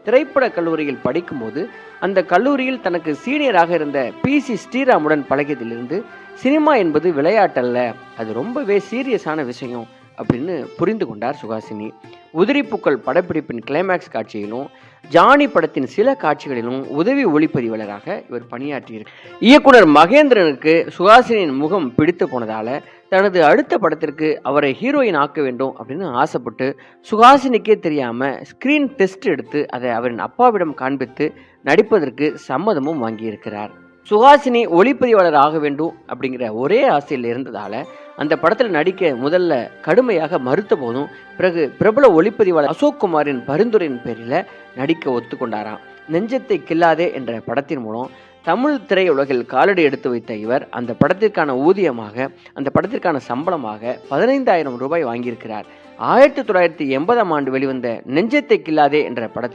திரைப்பட கல்லூரியில் படிக்கும்போது அந்த கல்லூரியில் தனக்கு சீனியராக இருந்த PC ஸ்ரீராமுடன் பழகியதிலிருந்து சினிமா என்பது விளையாட்டல்ல, அது ரொம்பவே சீரியஸான விஷயம் அப்படின்னு புரிந்து கொண்டார் சுஹாசினி. உதிரிப்பூக்கள் படப்பிடிப்பின் கிளைமேக்ஸ் காட்சியிலும் ஜானி படத்தின் சில காட்சிகளிலும் உதவி ஒளிப்பதிவாளராக இவர் பணியாற்றியிருக்கிறார். இயக்குனர் மகேந்திரனுக்கு சுஹாசினியின் முகம் பிடித்து போனதால தனது அடுத்த படத்திற்கு அவரை ஹீரோயின் ஆக்க வேண்டும் அப்படின்னு ஆசைப்பட்டு சுஹாசினிக்கே தெரியாம ஸ்கிரீன் டெஸ்ட் எடுத்து அதை அவரின் அப்பாவிடம் காண்பித்து நடிப்பதற்கு சம்மதமும் வாங்கியிருக்கிறார். சுஹாசினி ஒளிப்பதிவாளர் ஆக வேண்டும் அப்படிங்கிற ஒரே ஆசையில் இருந்ததால அந்த படத்தில் நடிக்க முதல்ல கடுமையாக மறுத்த போதும் பிறகு பிரபல ஒளிப்பதிவாளர் அசோக் குமாரின் பரிந்துரையின் பேரில் நடிக்க ஒத்துக்கொண்டாராம். நெஞ்சத்தை கில்லாதே என்ற படத்தின் மூலம் தமிழ் திரையுலகில் காலடி எடுத்து வைத்த இவர் அந்த படத்திற்கான ஊதியமாக, அந்த படத்திற்கான சம்பளமாக 15,000 ரூபாய் வாங்கியிருக்கிறார். 1980ஆம் ஆண்டு வெளிவந்த நெஞ்சத்தை கில்லாதே என்ற படத்தில்